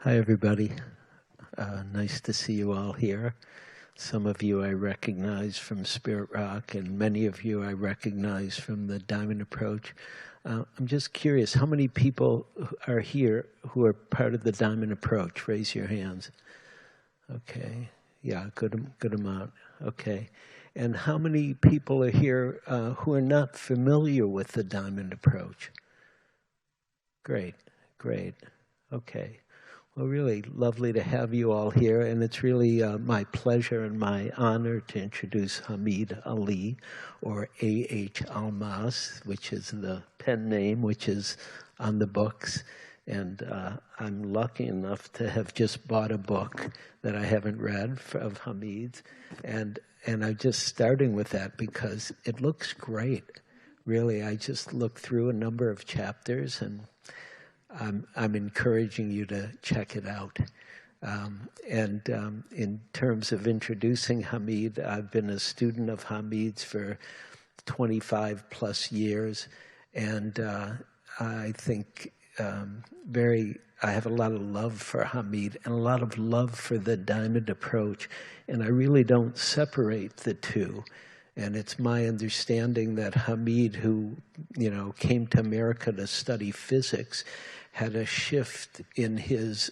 Hi, everybody. Nice to see you all here. Some of you I recognize from Spirit Rock, and many of you I recognize from the Diamond Approach. I'm just curious, how many people are here who are part of the Diamond Approach? Raise your hands. Okay. Yeah, good amount. Okay. And how many people are here who are not familiar with the Diamond Approach? Great, great. Okay. Well, really lovely to have you all here, and it's really my pleasure and my honor to introduce Hameed Ali, or A.H. Almaas, which is the pen name which is on the books. And I'm lucky enough to have just bought a book that I haven't read of Hameed's, and I'm just starting with that because it looks great. Really, I just looked through a number of chapters, and I'm encouraging you to check it out. In terms of introducing Hameed, I've been a student of Hameed's for 25 plus years, and I think I have a lot of love for Hameed and a lot of love for the Diamond Approach, and I really don't separate the two. And it's my understanding that Hameed, who came to America to study physics, had a shift in his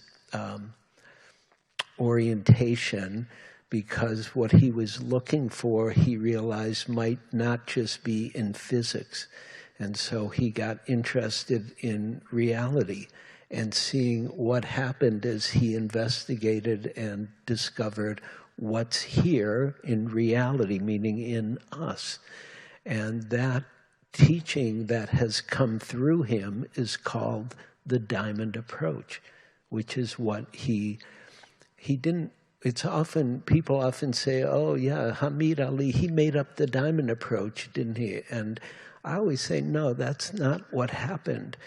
orientation, because what he was looking for, he realized, might not just be in physics. And so he got interested in reality and seeing what happened as he investigated and discovered what's here in reality, meaning in us. And that teaching that has come through him is called the Diamond Approach, which is what he didn't. It's often, people often say, oh yeah, Hameed Ali, he made up the Diamond Approach, didn't he? And I always say, no, that's not what happened.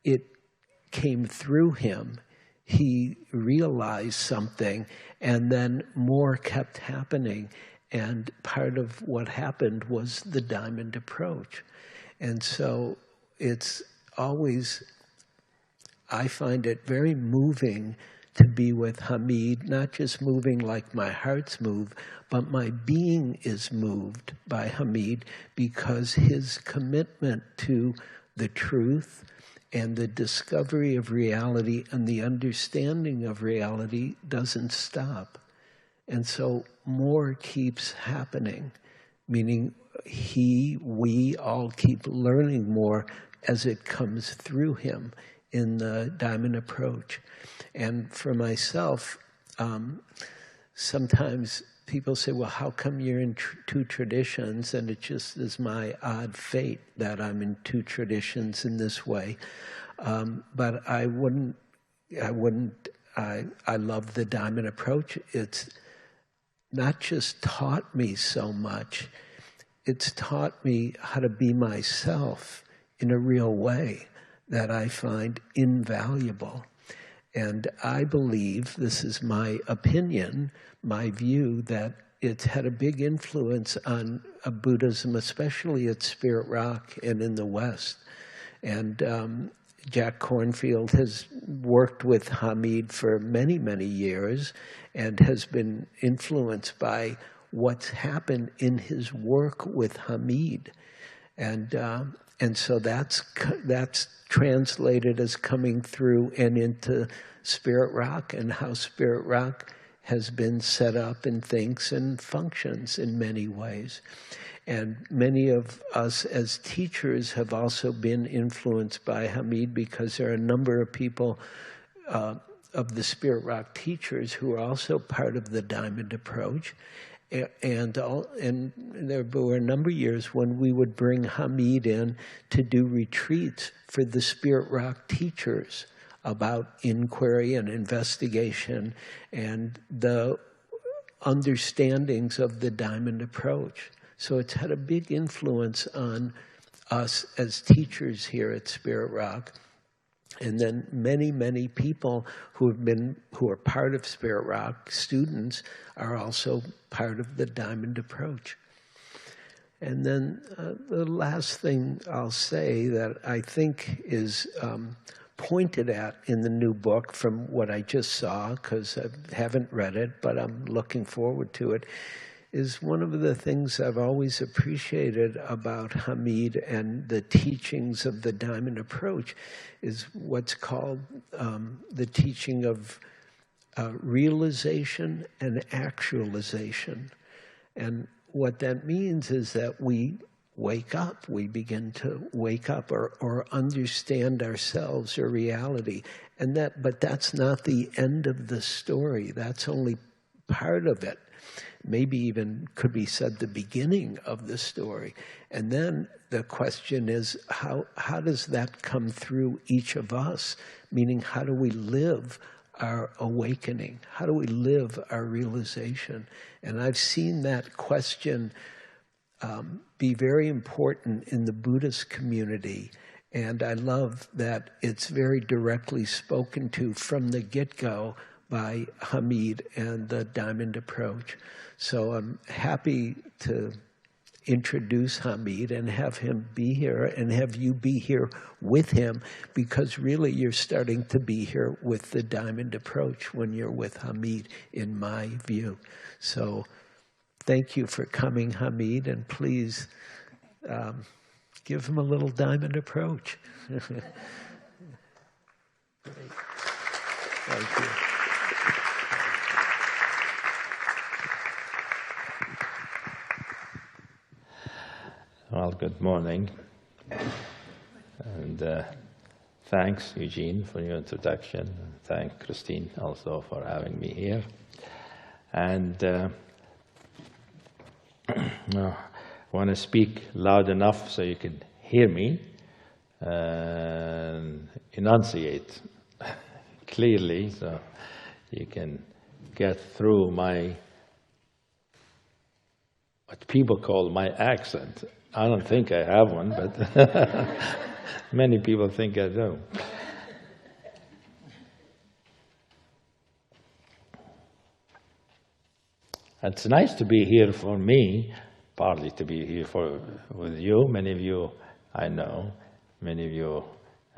It came through him. He realized something, and then more kept happening. And part of what happened was the Diamond Approach. And so it's always, I find it very moving to be with Hameed, not just moving like my heart's moved, but my being is moved by Hameed, because his commitment to the truth and the discovery of reality and the understanding of reality doesn't stop. And so more keeps happening, meaning we all keep learning more as it comes through him in the Diamond Approach. And for myself, sometimes people say, well, how come you're in two traditions? And it just is my odd fate that I'm in two traditions in this way. But I love the Diamond Approach. It's not just taught me so much, it's taught me how to be myself in a real way that I find invaluable. And I believe, this is my opinion, my view, that it's had a big influence on Buddhism, especially at Spirit Rock and in the West. And Jack Kornfield has worked with Hameed for many, many years and has been influenced by what's happened in his work with Hameed. And so that's translated as coming through and into Spirit Rock, and how Spirit Rock has been set up and thinks and functions in many ways. And many of us as teachers have also been influenced by Hameed, because there are a number of people of the Spirit Rock teachers who are also part of the Diamond Approach. And there were a number of years when we would bring Hameed in to do retreats for the Spirit Rock teachers about inquiry and investigation and the understandings of the Diamond Approach. So it's had a big influence on us as teachers here at Spirit Rock. And then many, many people who are part of Spirit Rock, students, are also part of the Diamond Approach. And then the last thing I'll say that I think is pointed at in the new book from what I just saw, because I haven't read it, but I'm looking forward to it, is one of the things I've always appreciated about Hameed and the teachings of the Diamond Approach is what's called the teaching of realization and actualization. And what that means is that we wake up, we begin to wake up or understand ourselves or reality. But that's not the end of the story. That's only part of it. Maybe even could be said the beginning of the story. And then the question is, how does that come through each of us? Meaning, how do we live our awakening? How do we live our realization? And I've seen that question be very important in the Buddhist community. And I love that it's very directly spoken to from the get-go by Hameed and the Diamond Approach. So I'm happy to introduce Hameed and have him be here and have you be here with him, because really you're starting to be here with the Diamond Approach when you're with Hameed, in my view. So thank you for coming, Hameed, and please give him a little Diamond Approach. Thank you. Well, good morning, and thanks, Eugene, for your introduction. Thank Christine also for having me here. And I want to speak loud enough so you can hear me and enunciate clearly so you can get through what people call my accent. I don't think I have one, but many people think I do. It's nice to be here for me, partly to be here with you. Many of you I know, many of you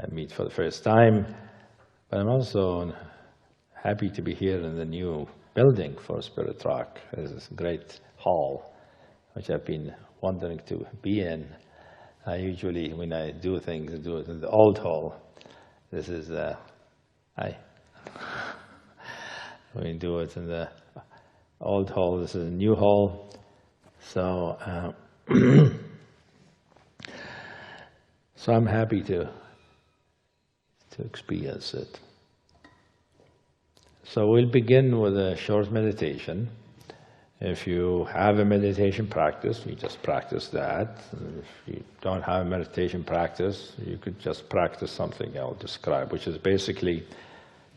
I meet for the first time, but I'm also happy to be here in the new building for Spirit Rock. There's this great hall, which I've been wanting to be in. I usually, when I do things, I do it in the old hall. This is, we do it in the old hall. This is a new hall. So, so I'm happy to experience it. So we'll begin with a short meditation. If you have a meditation practice, you just practice that. If you don't have a meditation practice, you could just practice something I'll describe, which is basically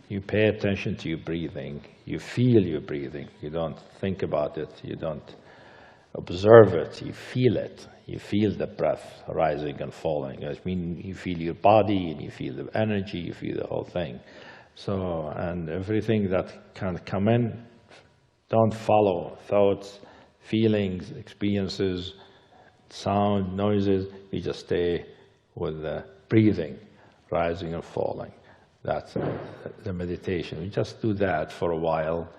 you pay attention to your breathing, you feel your breathing, you don't think about it, you don't observe it, you feel it. You feel the breath rising and falling. I mean, you feel your body and you feel the energy, you feel the whole thing. So, and everything that can come in, don't follow thoughts, feelings, experiences, sound, noises. You just stay with the breathing, rising and falling. That's the meditation. We just do that for a while,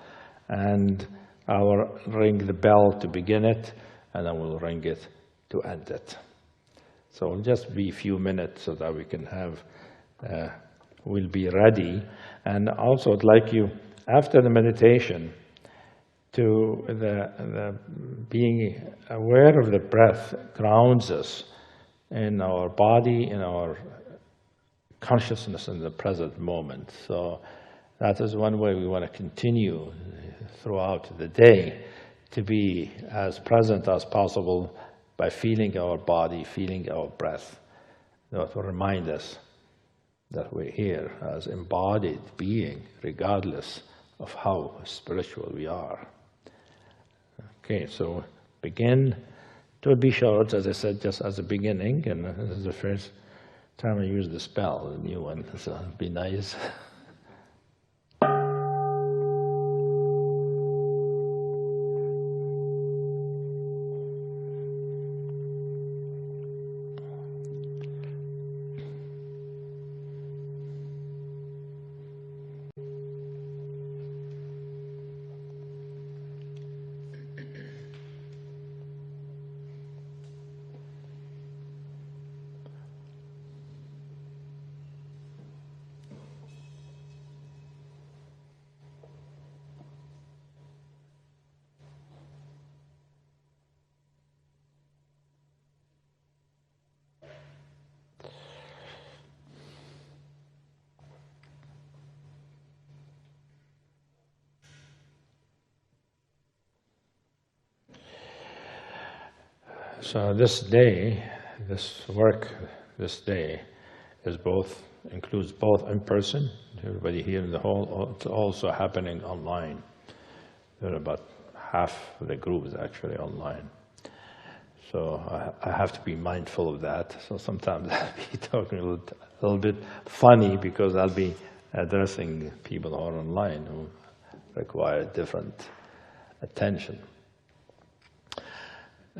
and I will ring the bell to begin it, and then we'll ring it to end it. So it'll just be a few minutes so that we can have, we'll be ready. And also I'd like you, after the meditation, to the being aware of the breath grounds us in our body, in our consciousness in the present moment. So that is one way we want to continue throughout the day, to be as present as possible by feeling our body, feeling our breath. That will remind us that we're here as embodied being, regardless of how spiritual we are. Okay, so begin. It will be short, as I said, just as a beginning, and this is the first time I use the spell, the new one, so it'll be nice. So this day, this work, this day, includes both in person, everybody here in the hall. It's also happening online. There are about half of the group is actually online. So I have to be mindful of that. So sometimes I'll be talking a little bit funny because I'll be addressing people who are online who require different attention.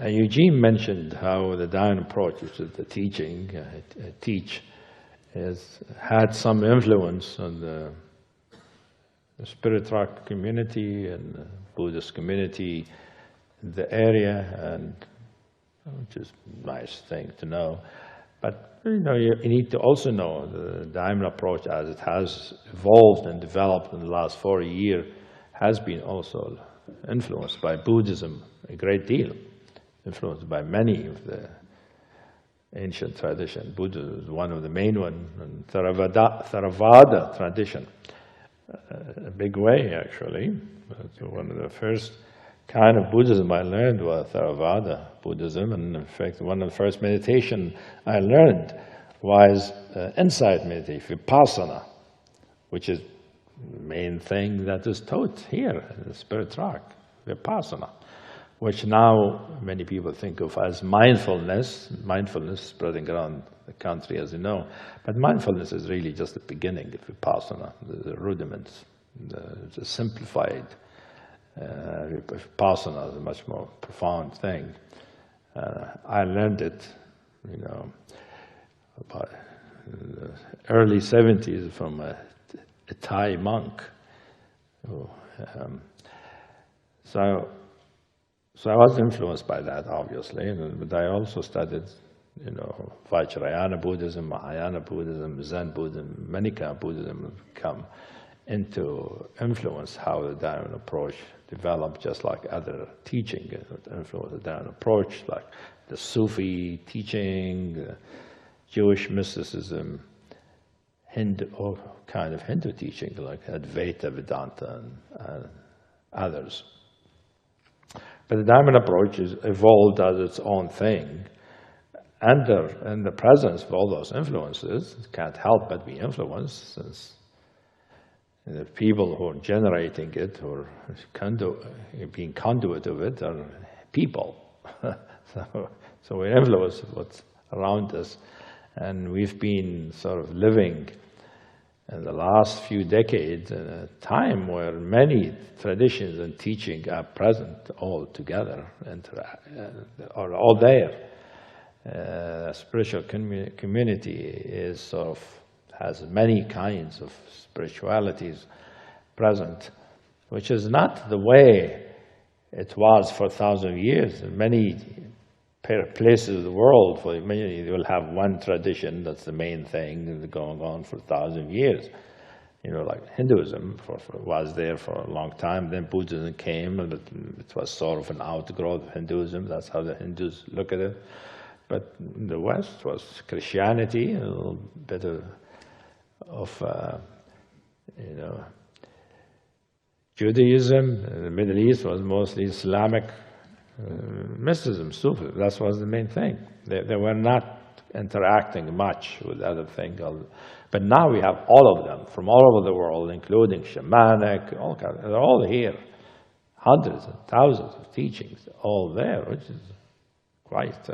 Eugene mentioned how the Dayan approach, which is the teaching, has had some influence on the Spirit Rock community and the Buddhist community in the area, and which is a nice thing to know. But you need to also know the Dayan approach, as it has evolved and developed in the last 40 years, has been also influenced by Buddhism a great deal, influenced by many of the ancient tradition. Buddhism is one of the main ones, and Theravada tradition, a big way actually. One of the first kind of Buddhism I learned was Theravada Buddhism, and in fact one of the first meditation I learned was insight meditation, Vipassana, which is the main thing that is taught here in the Spirit Rock, Vipassana, which now many people think of as mindfulness spreading around the country, as you know. But mindfulness is really just the beginning of Vipassana, the rudiments, the simplified. Vipassana is a much more profound thing. I learned it, about the early 70s from a Thai monk. So I was influenced by that, obviously, but I also studied, Vajrayana Buddhism, Mahayana Buddhism, Zen Buddhism, many kind of Buddhism come into influence how the Dayan approach developed, just like other teaching influence the Dayan approach, like the Sufi teaching, the Jewish mysticism, all kind of Hindu teaching, like Advaita, Vedanta, and others. But the Dayan approach has evolved as its own thing. In the presence of all those influences, it can't help but be influenced, since the people who are generating it or being conduit of it are people. So we influence what's around us. And we've been sort of living in the last few decades in a time where many traditions and teaching are present all together and are all there. Spiritual community is sort of has many kinds of spiritualities present, which is not the way it was for 1,000 years. In many places of the world, for many, you will have one tradition that's the main thing going on for 1,000 years. Like Hinduism was there for a long time, then Buddhism came, and it was sort of an outgrowth of Hinduism. That's how the Hindus look at it. But in the West was Christianity, a little bit of Judaism. In the Middle East was mostly Islamic mysticism, Sufi. That was the main thing. They were not interacting much with other things. But now we have all of them from all over the world, including shamanic, they're all here. Hundreds and thousands of teachings, all there, which is quite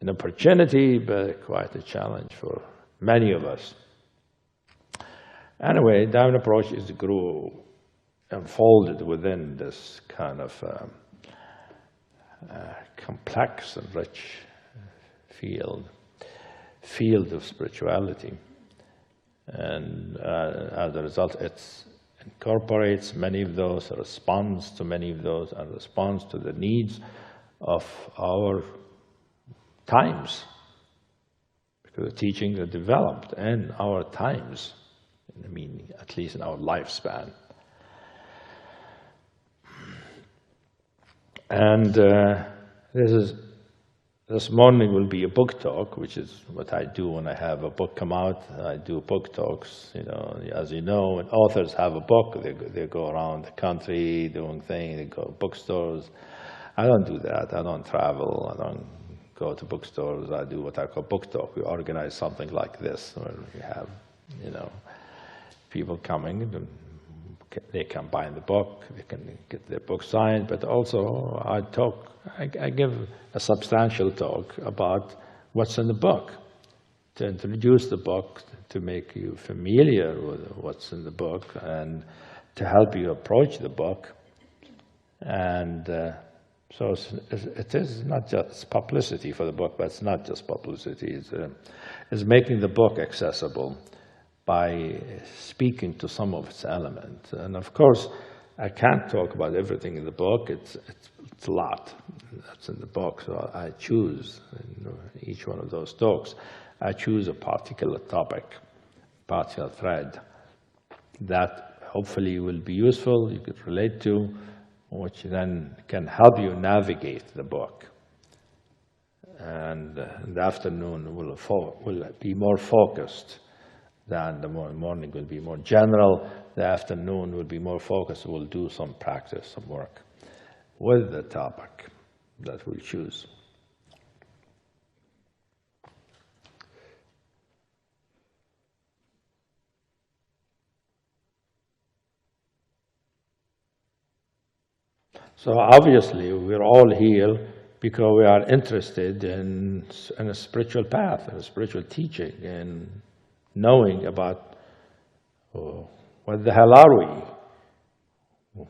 an opportunity, but quite a challenge for many of us. Anyway, Dayan approach is grew unfolded within this kind of complex and rich field of spirituality. And as a result, it incorporates many of those, responds to many of those, and responds to the needs of our times. Because the teachings are developed in our times, at least in our lifespan. And this morning will be a book talk, which is what I do when I have a book come out. I do book talks, as you know, when authors have a book, they go around the country doing things, they go to bookstores. I don't do that. I don't travel. I don't go to bookstores. I do what I call book talk. We organize something like this where we have, people coming. They can buy the book. They can get their book signed. But also, I talk. I give a substantial talk about what's in the book, to introduce the book, to make you familiar with what's in the book, and to help you approach the book. And so it is not just publicity for the book, but it's not just publicity. It's making the book accessible by speaking to some of its elements. And of course, I can't talk about everything in the book. It's a lot that's in the book. So I choose, in each one of those talks, I choose a particular topic, particular thread that hopefully will be useful, you could relate to, which then can help you navigate the book. And the afternoon will be more focused than the morning will be more general. The afternoon will be more focused. We'll do some practice, some work with the topic that we'll choose. So obviously, we're all here because we are interested in a spiritual path, in a spiritual teaching, in knowing about what the hell are we,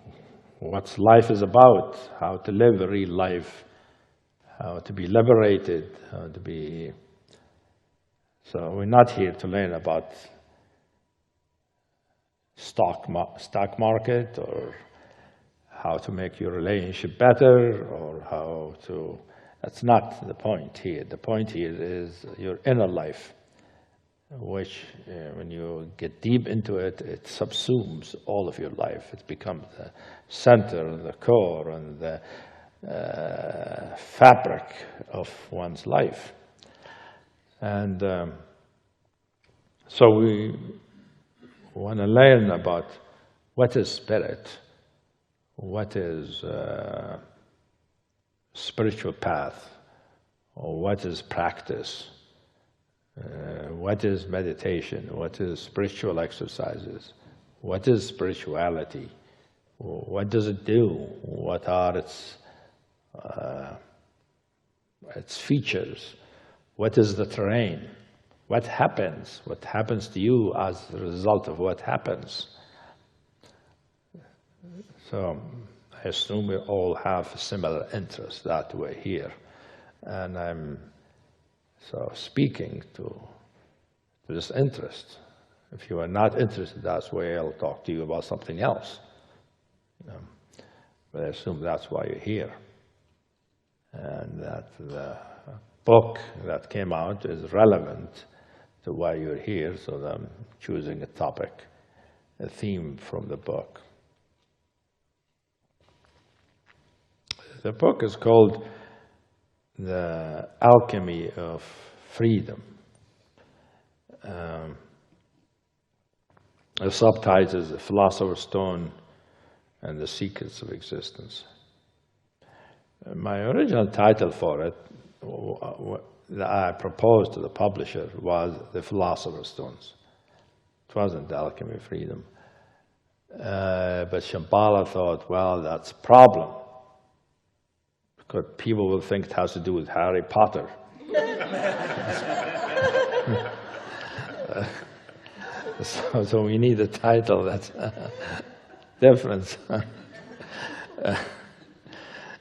what life is about, how to live a real life, how to be liberated, how to be... So we're not here to learn about stock market or how to make your relationship better, or how to... That's not the point here. The point here is your inner life, which when you get deep into it, it subsumes all of your life. It becomes the center, the core, and the fabric of one's life. And so we want to learn about what is spirit, what is spiritual path, or what is practice, what is meditation, what is spiritual exercises, what is spirituality, what does it do, what are its features, what is the terrain, what happens to you as a result of what happens. So I assume we all have similar interests that way here. And I'm speaking to this interest. If you are not interested that way, I'll talk to you about something else. But I assume that's why you're here. And that the book that came out is relevant to why you're here, so that I'm choosing a topic, a theme from the book. The book is called The Alchemy of Freedom. The subtitle is The Philosopher's Stone and the Secrets of Existence. My original title for it, that I proposed to the publisher, was The Philosopher's Stones. It wasn't The Alchemy of Freedom. But Shambhala thought, well, that's a problem, because people will think it has to do with Harry Potter. So we need a title that's different.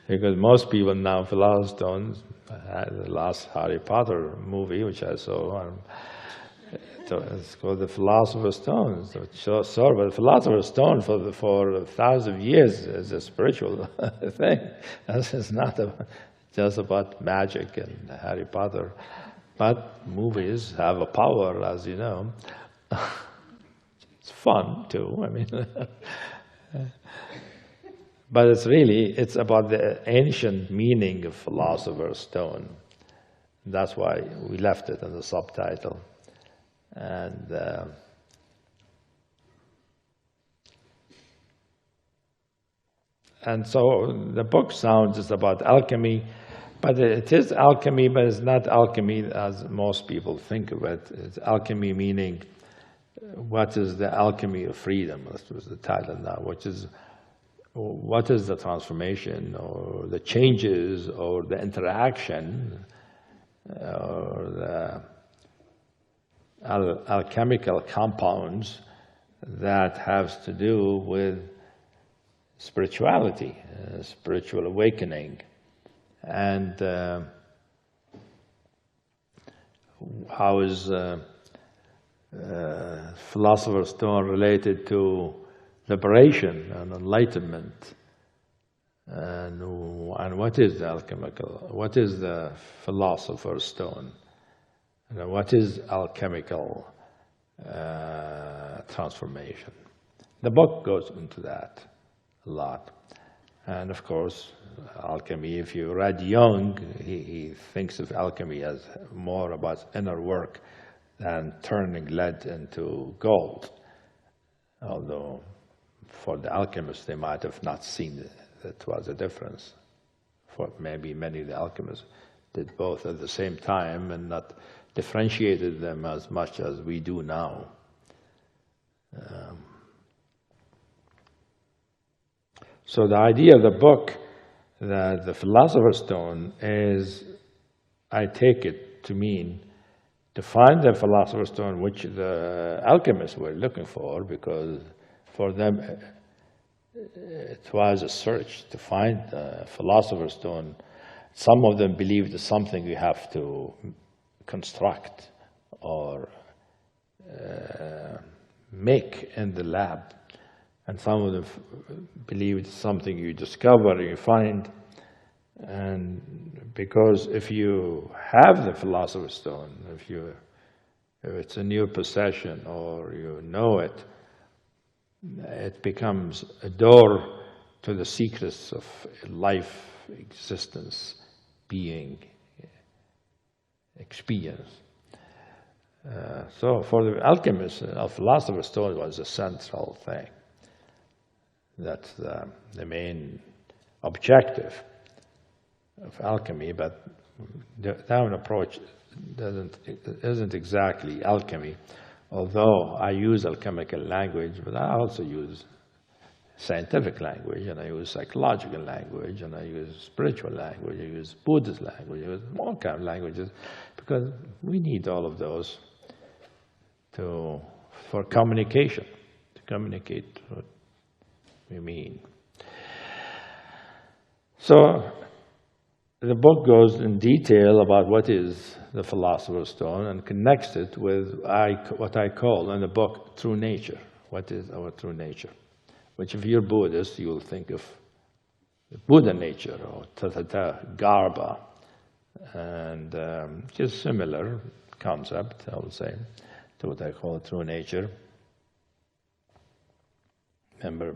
Because most people now, Philosopher's Stone, the last Harry Potter movie, which I saw, it's called The Philosopher's Stone. So the Philosopher's Stone for thousands of years is a spiritual thing. It's not just about magic and Harry Potter. But movies have a power, as you know. It's fun too, I mean. But it's about the ancient meaning of Philosopher's Stone. That's why we left it in the subtitle. And And so the book sounds is about alchemy, but it is alchemy, but it's not alchemy as most people think of it. It's alchemy meaning, what is the alchemy of freedom? That was the title now, which is, what is the transformation or the changes or the interaction or the alchemical compounds that have to do with spirituality, spiritual awakening, and how is Philosopher's Stone related to liberation and enlightenment, and what is the alchemical, what is the Philosopher's Stone, and what is alchemical transformation. The book goes into that a lot. And of course, alchemy, if you read Jung, he thinks of alchemy as more about inner work than turning lead into gold. Although for the alchemists, they might have not seen that was a difference. For maybe many of the alchemists did both at the same time and not differentiated them as much as we do now. So the idea of the book, the Philosopher's Stone, is, I take it to mean, to find the Philosopher's Stone, which the alchemists were looking for, because for them it was a search to find the Philosopher's Stone. Some of them believed it's something you have to construct or make in the lab. And some of them believe it's something you discover, you find. And because if you have the Philosopher's Stone, if it's in your possession or you know it, it becomes a door to the secrets of life, existence, being, experience. So for the alchemists, a Philosopher's Stone was a central thing. That's the main objective of alchemy, but the Taoist approach isn't exactly alchemy, although I use alchemical language, but I also use scientific language, and I use psychological language, and I use spiritual language, I use Buddhist language, I use all kinds of languages, because we need all of those for communication, to communicate what we mean. So the book goes in detail about what is the Philosopher's Stone and connects it with what I call in the book true nature. What is our true nature? Which if you're Buddhist, you will think of Buddha nature or Tathata Garbha, and just similar concept, I would say, to what I call true nature. Remember,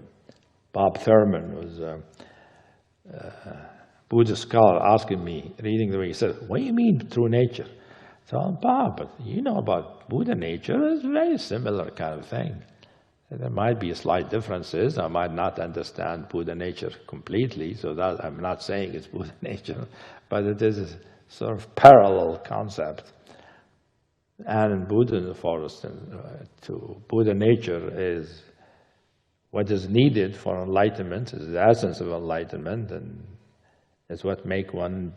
Bob Thurman was a Buddhist scholar asking me, reading the way he said, "What do you mean true nature?" So, Bob, but you know about Buddha nature, it's very similar kind of thing. There might be slight differences. I might not understand Buddha nature completely, so that I'm not saying it's Buddha nature, but it is a sort of parallel concept. And in Buddhism, for instance, to Buddha nature is what is needed for enlightenment, is the essence of enlightenment, and is what makes one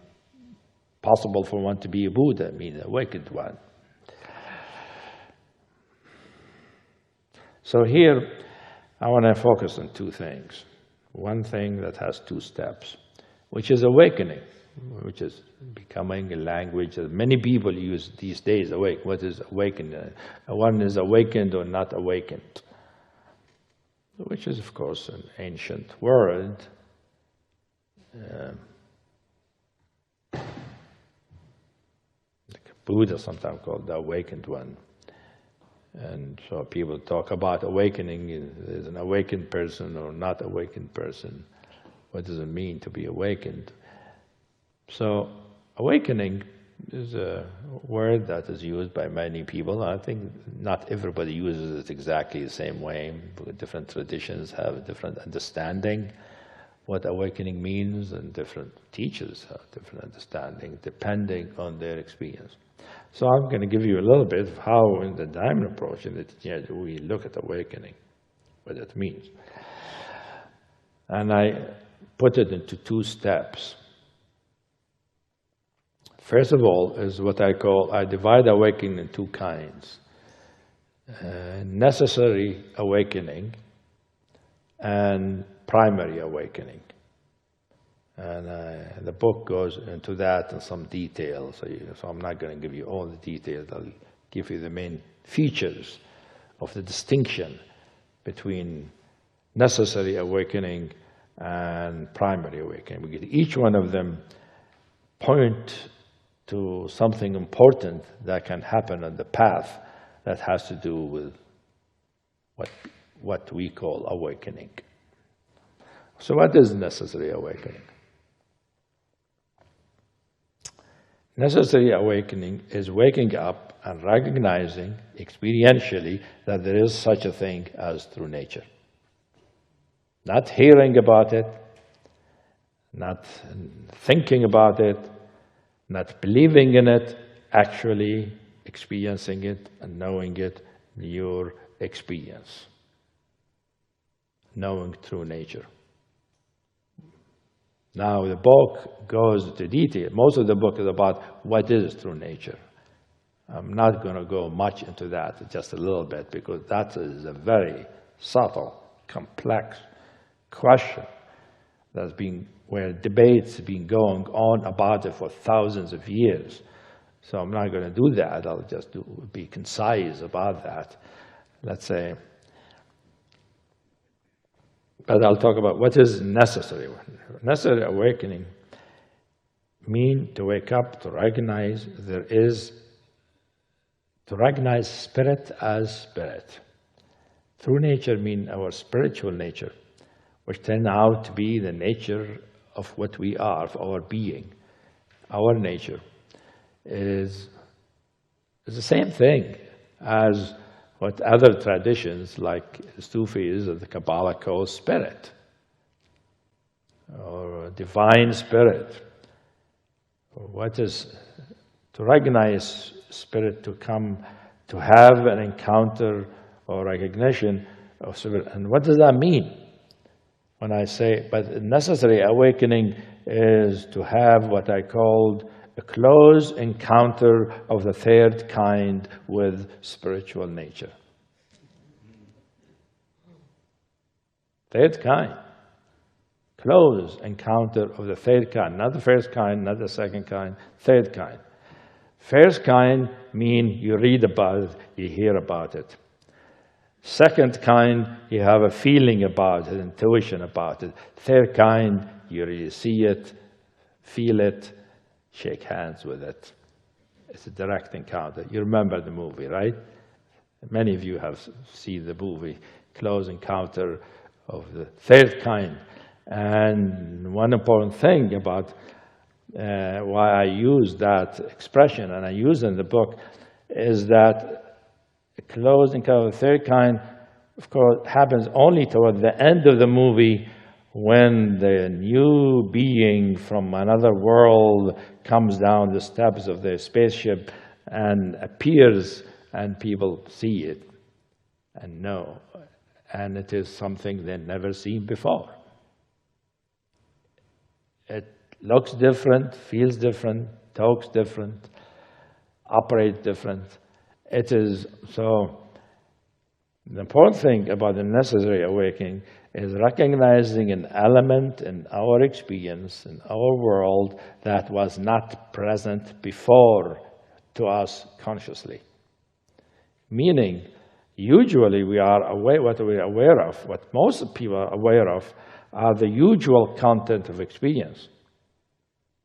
possible for one to be a Buddha, meaning awakened one. So here, I want to focus on two things. One thing that has two steps, which is awakening, which is becoming a language that many people use these days. What is awakening? One is awakened or not awakened, which is, of course, an ancient word. Buddha sometimes called the awakened one. And so people talk about awakening. Is an awakened person or not awakened person? What does it mean to be awakened? So awakening is a word that is used by many people. I think not everybody uses it exactly the same way. Different traditions have a different understanding what awakening means, and different teachers have different understanding depending on their experience. So I'm going to give you a little bit of how in the diamond approach, in the teaching, we look at awakening, what it means. And I put it into 2 steps. First of all is what I divide awakening in 2 kinds. Necessary awakening and primary awakening. And the book goes into that in some detail, so I'm not going to give you all the details. I'll give you the main features of the distinction between necessary awakening and primary awakening. Because each one of them point to something important that can happen on the path that has to do with what we call awakening. So what is necessary awakening? Necessary awakening is waking up and recognizing experientially that there is such a thing as true nature. Not hearing about it, not thinking about it, not believing in it, actually experiencing it and knowing it in your experience. Knowing true nature. Now the book goes into detail. Most of the book is about what is true nature. I'm not going to go much into that, just a little bit, because that is a very subtle, complex question where debates have been going on about it for thousands of years. So I'm not going to do that. I'll just be concise about that, let's say. But I'll talk about what is necessary. Necessary awakening means to wake up, to recognize spirit as spirit. True nature means our spiritual nature, which turns out to be the nature of what we are, of our being. Our nature is the same thing as what other traditions like Sufis or the Kabbalah call spirit, or divine spirit. What is to recognize spirit, to come, to have an encounter or recognition of spirit. And what does that mean? When I say, but necessary awakening is to have what I called a close encounter of the 3rd kind with spiritual nature. 3rd kind. Close encounter of the 3rd kind. Not the 1st kind, not the 2nd kind, 3rd kind. 1st kind means you read about it, you hear about it. 2nd kind, you have a feeling about it, intuition about it. 3rd kind, you really see it, feel it, shake hands with it. It's a direct encounter. You remember the movie, right? Many of you have seen the movie, Close Encounter of the 3rd kind. And one important thing about why I use that expression, and I use it in the book, is that a close encounter of the 3rd kind, of course, happens only toward the end of the movie, when the new being from another world comes down the steps of their spaceship and appears, and people see it and know. And it is something they've never seen before. It looks different, feels different, talks different, operates different. It is so. The important thing about the necessary awakening is recognizing an element in our experience, in our world, that was not present before to us consciously. Meaning, usually we are aware, what we're aware of, what most people are aware of, are the usual content of experience.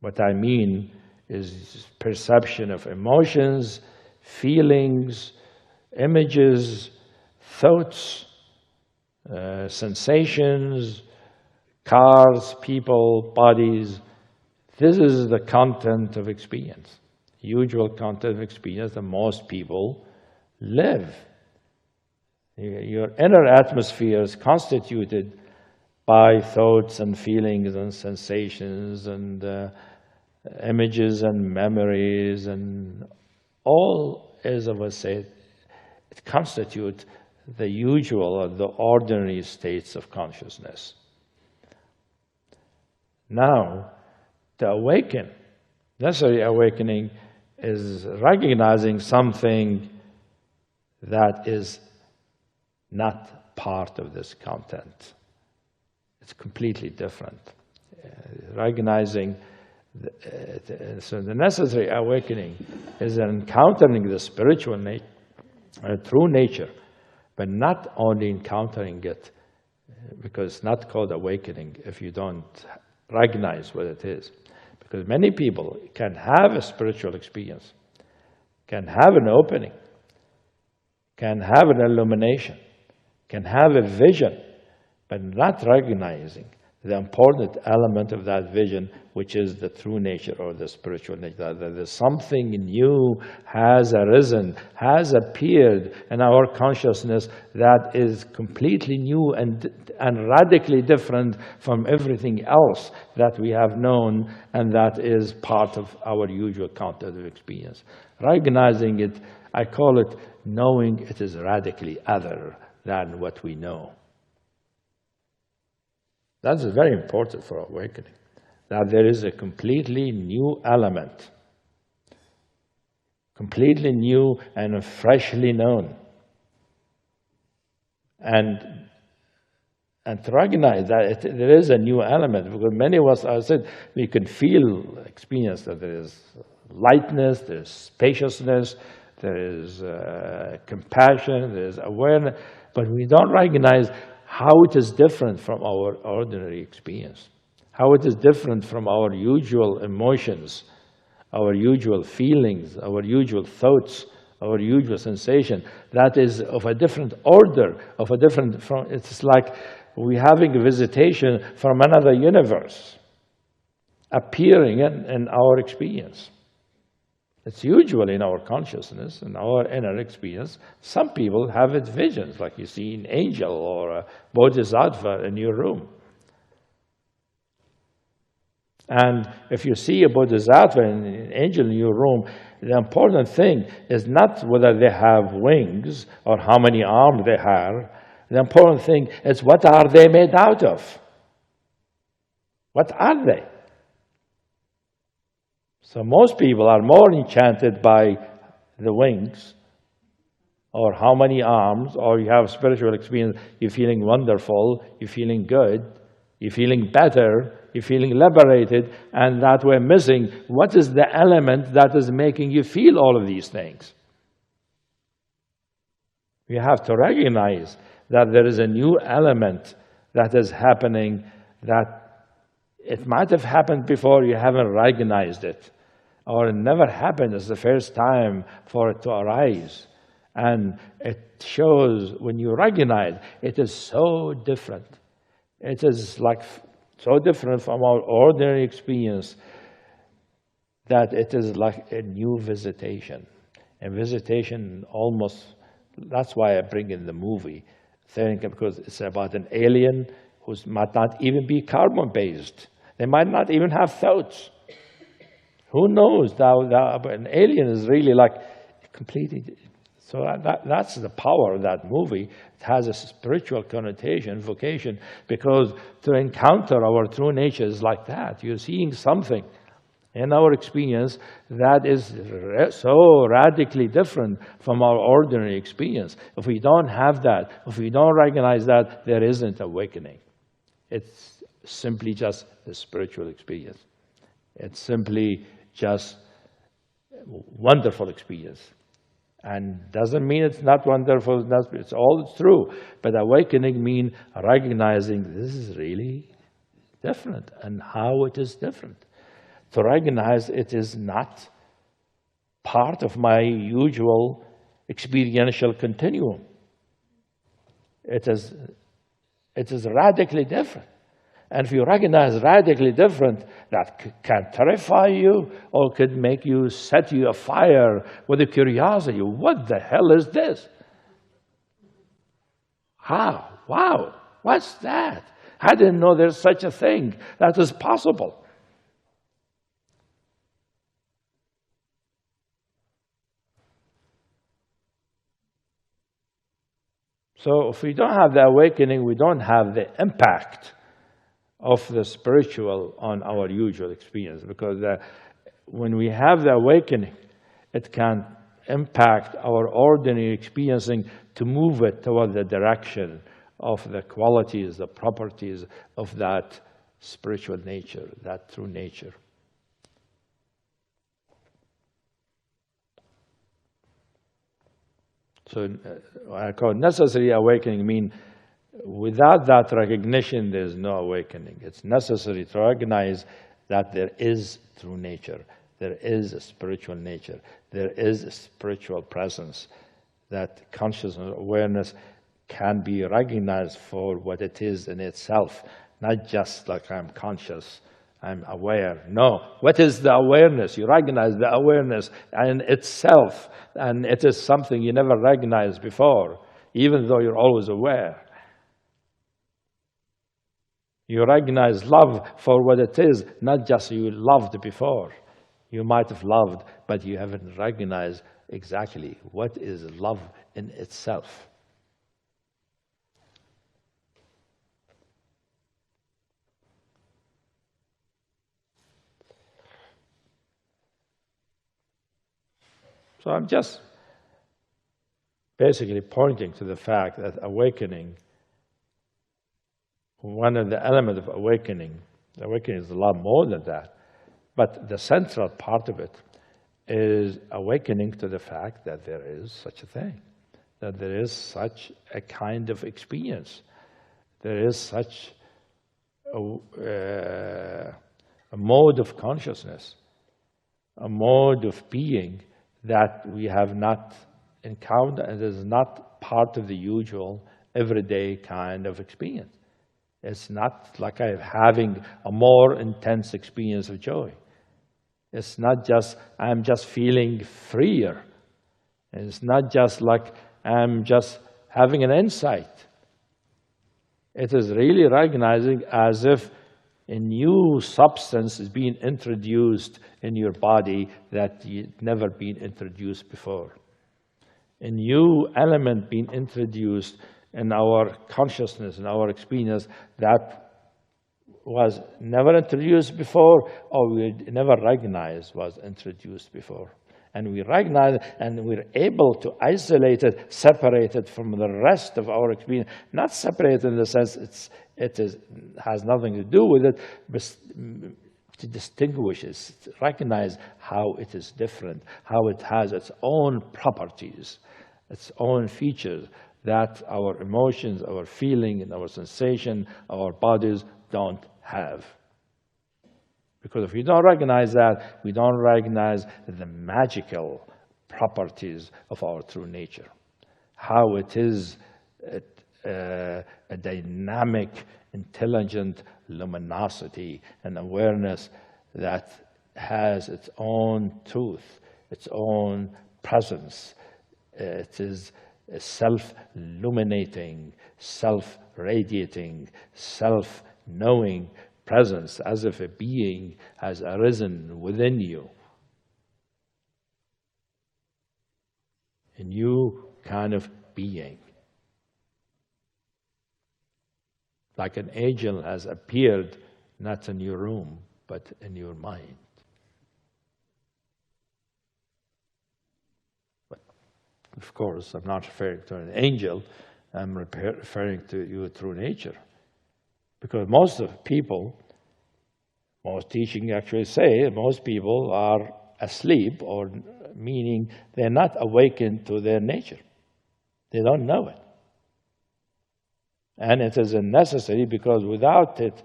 What I mean is perception of emotions, feelings, images, thoughts, sensations, cars, people, bodies. This is the content of experience, usual content of experience that most people live. Your inner atmosphere is constituted by thoughts and feelings and sensations and images and memories, and all, as I was said, it constitutes the usual or the ordinary states of consciousness. Now, the awaken, necessary awakening, is recognizing something that is not part of this content. It's completely different. Recognizing, so the necessary awakening is encountering the spiritual nature, true nature, but not only encountering it, because it's not called awakening if you don't recognize what it is. Because many people can have a spiritual experience, can have an opening, can have an illumination, can have a vision, but not recognizing the important element of that vision, which is the true nature or the spiritual nature. That there's something new has arisen, has appeared in our consciousness that is completely new and radically different from everything else that we have known, and that is part of our usual content of experience. Recognizing it, I call it knowing it is radically other than what we know. That's very important for awakening, that there is a completely new element, completely new and freshly known. And to recognize that there is a new element, because many of us, I said, we can feel, experience that there is lightness, there's spaciousness, there is compassion, there is awareness, but we don't recognize how it is different from our ordinary experience, how it is different from our usual emotions, our usual feelings, our usual thoughts, our usual sensation. That is of a different order, of a different, it's like we're having a visitation from another universe appearing in our experience. It's usually in our consciousness, in our inner experience. Some people have it visions, like you see an angel or a bodhisattva in your room. And if you see a bodhisattva and an angel in your room, the important thing is not whether they have wings or how many arms they have. The important thing is, what are they made out of? What are they? So most people are more enchanted by the wings or how many arms, or you have spiritual experience, you're feeling wonderful, you're feeling good, you're feeling better, you're feeling liberated, and that we're missing what is the element that is making you feel all of these things. We have to recognize that there is a new element that is happening, that it might have happened before, you haven't recognized it, or it never happened. It's the first time for it to arise. And it shows, when you recognize, it is so different. It is like so different from our ordinary experience that it is like a new visitation. A visitation almost, that's why I bring in the movie, because it's about an alien who might not even be carbon-based. They might not even have thoughts. Who knows? An alien is really like completely. So that's the power of that movie. It has a spiritual connotation, vocation, because to encounter our true nature is like that. You're seeing something in our experience that is so radically different from our ordinary experience. If we don't have that, if we don't recognize that, there isn't awakening. It's simply just a spiritual experience. It's simply just wonderful experience. And doesn't mean it's not wonderful, it's all true. But awakening means recognizing this is really different and how it is different. To recognize it is not part of my usual experiential continuum. It is radically different. And if you recognize radically different, that can terrify you or could make you, set you afire with a curiosity. What the hell is this? How? Wow, what's that? I didn't know there's such a thing that is possible. So if we don't have the awakening, we don't have the impact of the spiritual on our usual experience. Because when we have the awakening, it can impact our ordinary experiencing to move it toward the direction of the qualities, the properties of that spiritual nature, that true nature. So I call necessary awakening mean without that recognition, there's no awakening. It's necessary to recognize that there is true nature. There is a spiritual nature. There is a spiritual presence. That consciousness, awareness can be recognized for what it is in itself, not just like I'm conscious, I'm aware. No, what is the awareness? You recognize the awareness in itself, and it is something you never recognized before, even though you're always aware. You recognize love for what it is, not just you loved before. You might have loved, but you haven't recognized exactly what is love in itself. So I'm just basically pointing to the fact that awakening, one of the elements of awakening is a lot more than that, but the central part of it is awakening to the fact that there is such a thing, that there is such a kind of experience, there is such a mode of consciousness, a mode of being that we have not encountered, and is not part of the usual everyday kind of experience. It's not like I'm having a more intense experience of joy. It's not just I'm just feeling freer. It's not just like I'm just having an insight. It is really recognizing as if a new substance is being introduced in your body that had never been introduced before. A new element being introduced in our consciousness, in our experience, that was never introduced before, or we never recognized was introduced before. And we recognize it, and we're able to isolate it, separate it from the rest of our experience. Not separate in the sense it has nothing to do with it, but to distinguish it, to recognize how it is different, how it has its own properties, its own features that our emotions, our feeling, and our sensation, our bodies don't have. Because if we don't recognize that, we don't recognize the magical properties of our true nature. How it is a dynamic, intelligent luminosity and awareness that has its own truth, its own presence. It is a self-illuminating, self-radiating, self-knowing presence, as if a being has arisen within you. A new kind of being. Like an angel has appeared, not in your room, but in your mind. But of course, I'm not referring to an angel, I'm referring to your true nature. Because most of people, most teaching actually say, most people are asleep, or meaning they're not awakened to their nature. They don't know it. And it is necessary, because without it,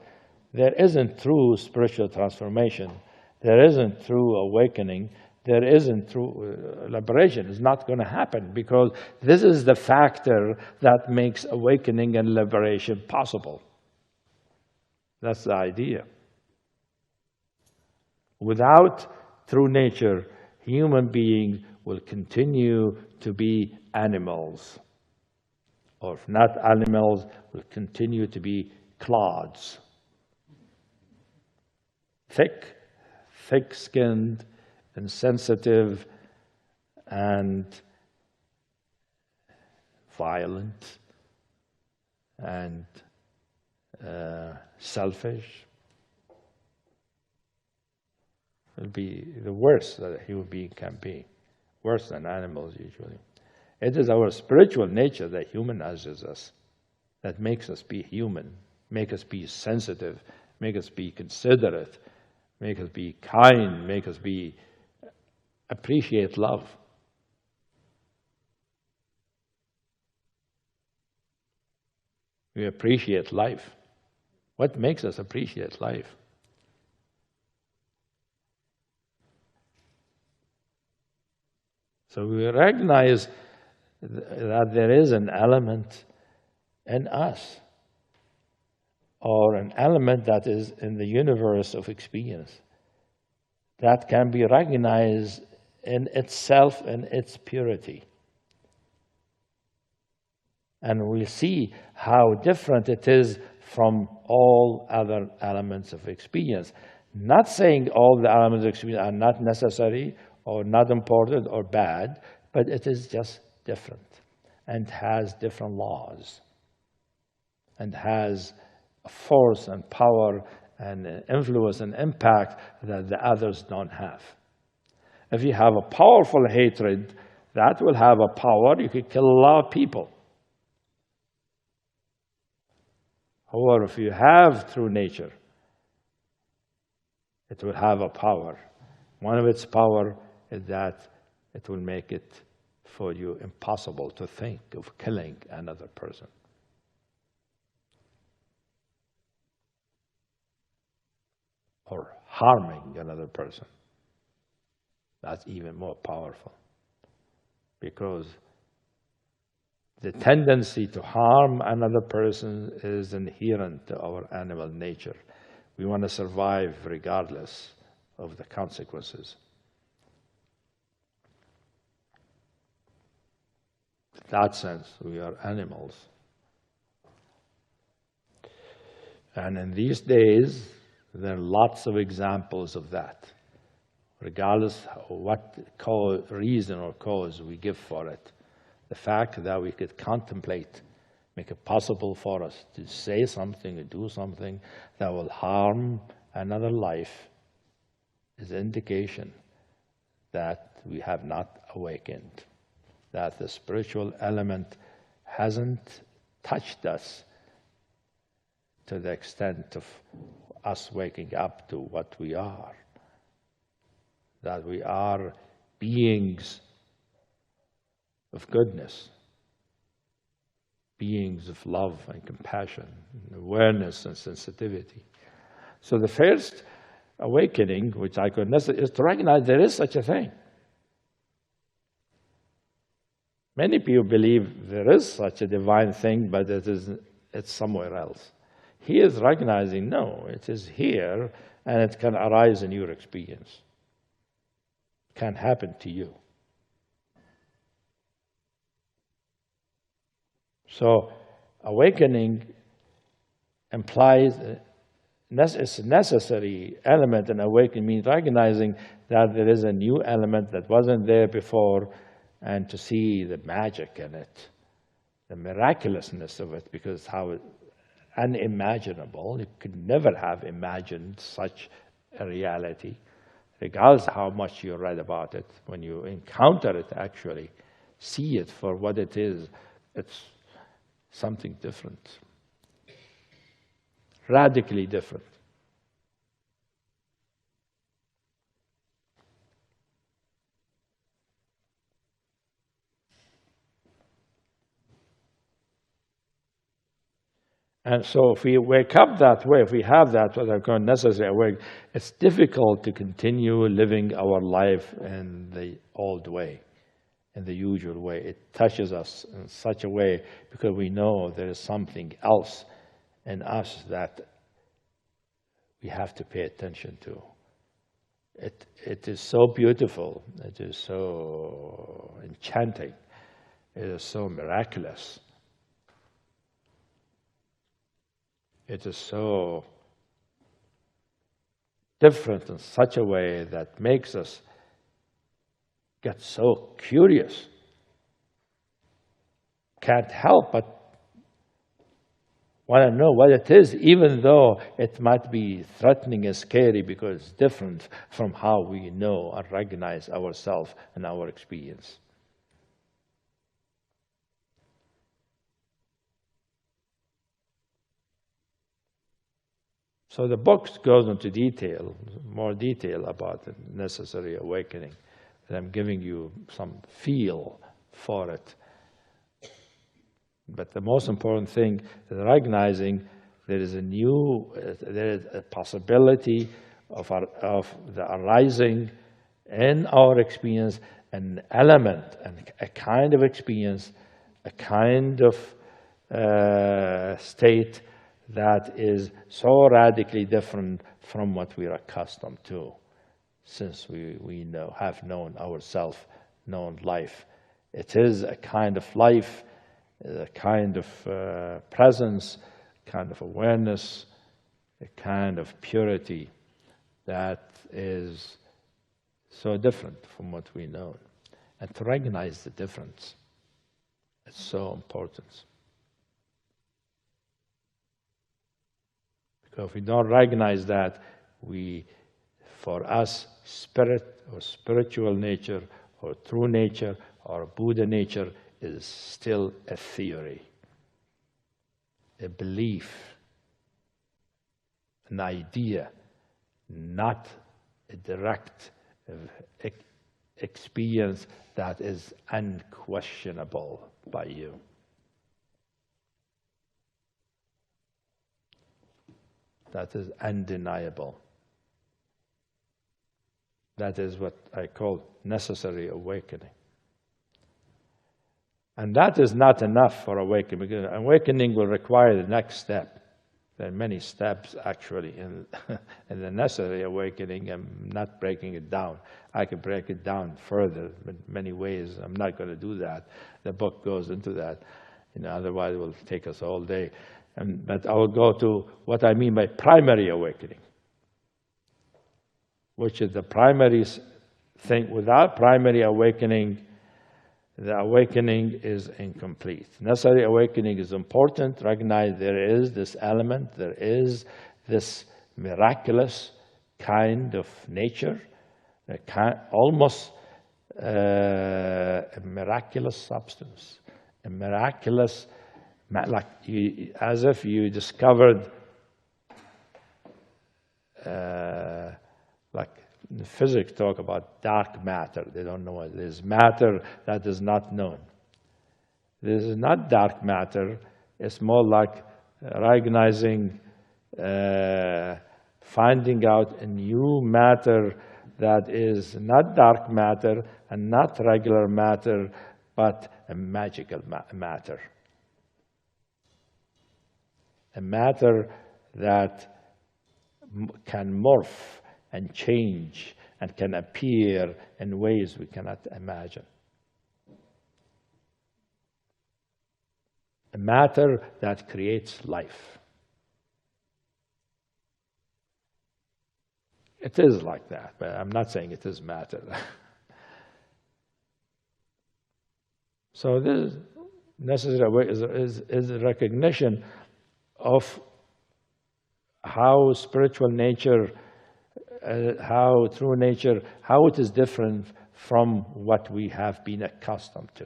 there isn't true spiritual transformation. There isn't true awakening. There isn't true liberation. It's not going to happen, because this is the factor that makes awakening and liberation possible. That's the idea. Without true nature, human beings will continue to be animals. Or if not animals, will continue to be clods. Thick-skinned and sensitive and violent and selfish. It will be the worst that a human being can be, worse than animals usually. It is our spiritual nature that humanizes us, that makes us be human, make us be sensitive, make us be considerate, make us be kind, make us be appreciate love. We appreciate life. What makes us appreciate life? So we recognize that there is an element in us, or an element that is in the universe of experience, that can be recognized in itself and its purity. And we see how different it is from all other elements of experience. Not saying all the elements of experience are not necessary or not important or bad, but it is just different and has different laws and has a force and power and influence and impact that the others don't have. If you have a powerful hatred, that will have a power. You could kill a lot of people. However, if you have true nature, it will have a power. One of its power is that it will make it for you impossible to think of killing another person. Or harming another person. That's even more powerful. Because the tendency to harm another person is inherent to our animal nature. We want to survive regardless of the consequences. In that sense, we are animals. And in these days, there are lots of examples of that, regardless of what reason or cause we give for it. The fact that we could contemplate, make it possible for us to say something or do something that will harm another life is an indication that we have not awakened, that the spiritual element hasn't touched us to the extent of us waking up to what we are, that we are beings of goodness, beings of love and compassion, and awareness and sensitivity. So the first awakening, which I could necessarily, is to recognize there is such a thing. Many people believe there is such a divine thing, but it's somewhere else. He is recognizing, no, it is here, and it can arise in your experience. It can happen to you. So awakening implies it's a necessary element in awakening, means recognizing that there is a new element that wasn't there before, and to see the magic in it, the miraculousness of it, because how unimaginable. You could never have imagined such a reality, regardless of how much you read about it. When you encounter it, actually see it for what it is, it's something different, radically different. And so if we wake up that way, if we have that what I call necessary awakening, it's difficult to continue living our life in the old way, in the usual way. It touches us in such a way because we know there is something else in us that we have to pay attention to. It is so beautiful, it is so enchanting, it is so miraculous. it is so different in such a way that makes us get so curious. Can't help but want to know what it is, even though it might be threatening and scary because it's different from how we know and recognize ourselves and our experience. So the book goes into detail, more detail about the necessary awakening. And I'm giving you some feel for it. But the most important thing is recognizing there is a possibility of the arising in our experience, an element, and a kind of experience, a kind of state that is so radically different from what we are accustomed to, since we have known ourselves, known life. It is a kind of life, a kind of presence, kind of awareness, a kind of purity that is so different from what we know. And to recognize the difference, it's so important. Because if we don't recognize that, for us, spirit or spiritual nature or true nature or Buddha nature is still a theory, a belief, an idea, not a direct experience that is unquestionable by you. That is undeniable. That is what I call necessary awakening. And that is not enough for awakening, because awakening will require the next step. There are many steps, actually, in the necessary awakening. I'm not breaking it down. I could break it down further in many ways. I'm not going to do that. The book goes into that. Otherwise it will take us all day. But I will go to what I mean by primary awakening, which is the primary thing. Without primary awakening, the awakening is incomplete. Necessary awakening is important. Recognize there is this element, there is this miraculous kind of nature, almost a miraculous substance, a miraculous, as if you discovered, like physics talk about dark matter. They don't know what it is. Matter that is not known. This is not dark matter. It's more like recognizing, finding out a new matter that is not dark matter and not regular matter, but a magical matter. A matter that can morph and change and can appear in ways we cannot imagine. A matter that creates life. It is like that, but I'm not saying it is matter. So this necessary way is a recognition of how spiritual nature, how true nature, how it is different from what we have been accustomed to.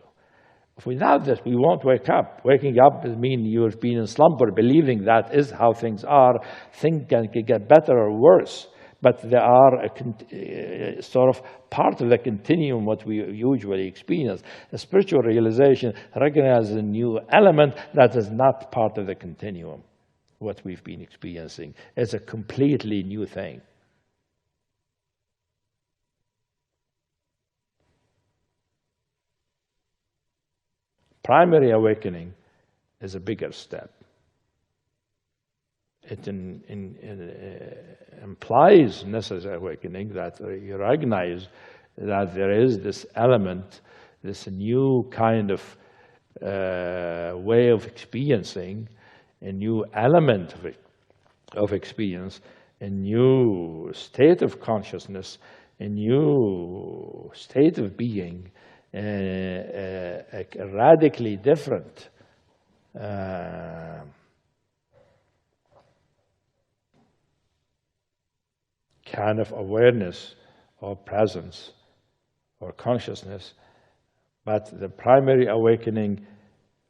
If without this, we won't wake up. Waking up means you've been in slumber, believing that is how things are. Things can get better or worse, but they are a sort of part of the continuum what we usually experience. A spiritual realization recognizes a new element that is not part of the continuum, what we've been experiencing. It's a completely new thing. Primary awakening is a bigger step. It implies necessary awakening, that you recognize that there is this element, this new kind of way of experiencing, a new element of of experience, a new state of consciousness, a new state of being, a radically different kind of awareness or presence or consciousness. But the primary awakening,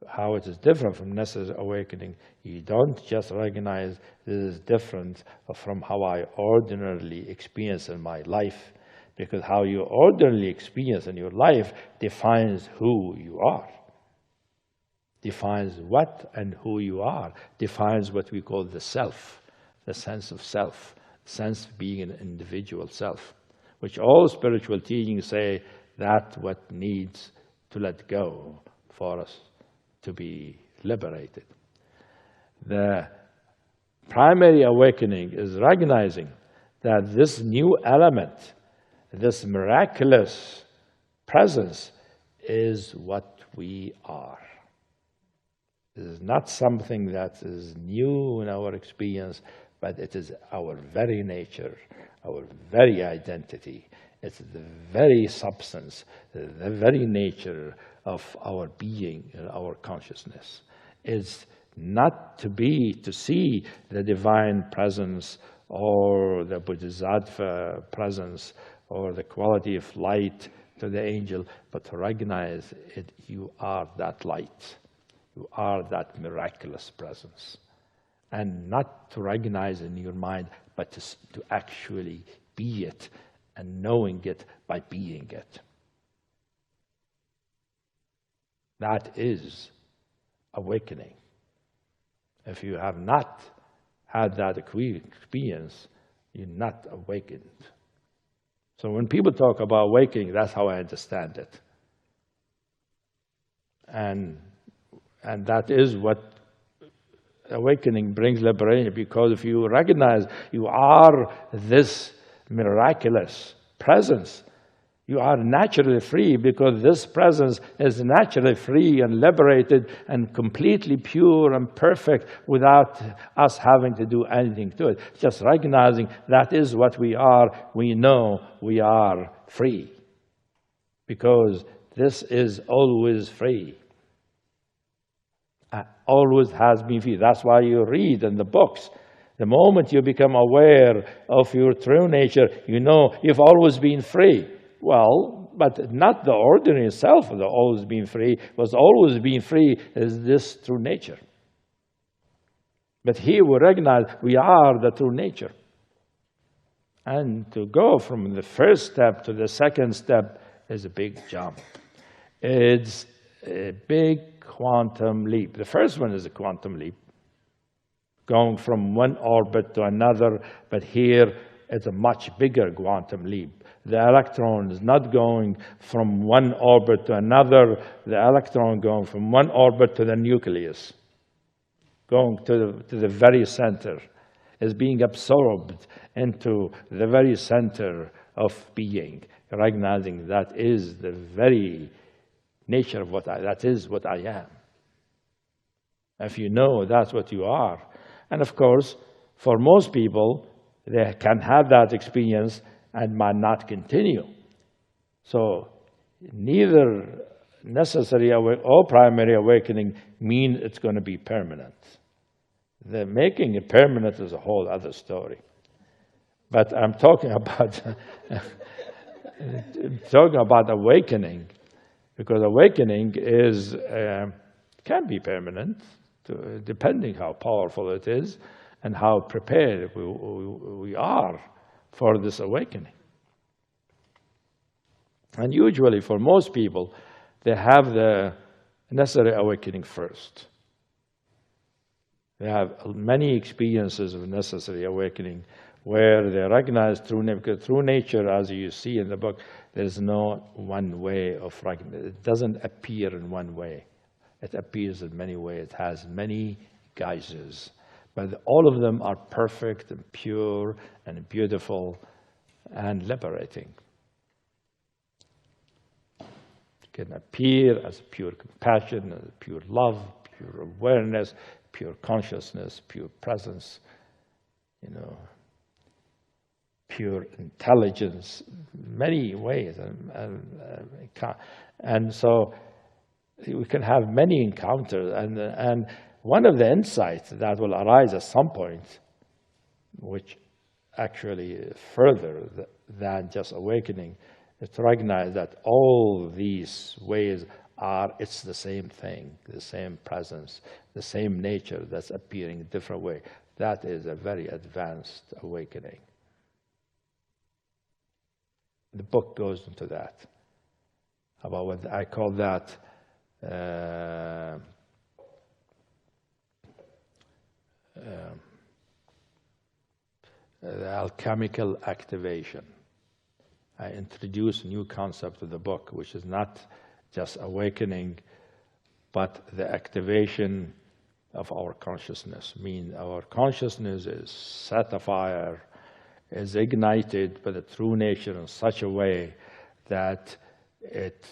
how it is different from necessary awakening, you don't just recognize this is different from how I ordinarily experience in my life, because how you ordinarily experience in your life defines who you are, defines what and who you are, defines what we call the self, the sense of self, sense of being an individual self, which all spiritual teachings say that's what needs to let go for us to be liberated. The primary awakening is recognizing that this new element, this miraculous presence, is what we are. It is not something that is new in our experience, but it is our very nature, our very identity. It's the very substance, the very nature of our being and our consciousness. It's not to see the divine presence or the Bodhisattva presence or the quality of light to the angel, but to recognize it, you are that light. You are that miraculous presence. And not to recognize in your mind, but to actually be it, and knowing it by being it. That is awakening. If you have not had that experience, you're not awakened. So when people talk about awakening, that's how I understand it. And that is what awakening brings liberation, because if you recognize you are this miraculous presence, you are naturally free, because this presence is naturally free and liberated and completely pure and perfect without us having to do anything to it. Just recognizing that is what we are, we know we are free, because this is always free. Always has been free. That's why you read in the books. The moment you become aware of your true nature, you know you've always been free. Well, but not the ordinary self of the always been free. What's always been free is this true nature. But here we recognize we are the true nature. And to go from the first step to the second step is a big jump. It's a big quantum leap. The first one is a quantum leap, going from one orbit to another, but here it's a much bigger quantum leap. The electron is not going from one orbit to another, the electron going from one orbit to the nucleus, going to the very center, is being absorbed into the very center of being, recognizing that is the very nature of that is what I am. If you know that's what you are. And of course, for most people, they can have that experience and might not continue. So neither necessary or primary awakening mean it's going to be permanent. The making it permanent is a whole other story. But I'm talking about awakening, because awakening is can be permanent, depending how powerful it is and how prepared we are for this awakening. And usually for most people, they have the necessary awakening first. They have many experiences of necessary awakening where they recognize true nature, because true nature, as you see in the book, there's no one way of recognizing. It doesn't appear in one way. It appears in many ways. It has many guises. But all of them are perfect and pure and beautiful and liberating. It can appear as pure compassion, as pure love, pure awareness, pure consciousness, pure presence. you know, pure intelligence, many ways. And so we can have many encounters. And one of the insights that will arise at some point, which actually further than just awakening, is to recognize that all these ways it's the same thing, the same presence, the same nature that's appearing a different way. That is a very advanced awakening. The book goes into that, about what I call that the alchemical activation. I introduce a new concept to the book, which is not just awakening, but the activation of our consciousness. I mean, our consciousness is set afire, is ignited by the true nature in such a way that it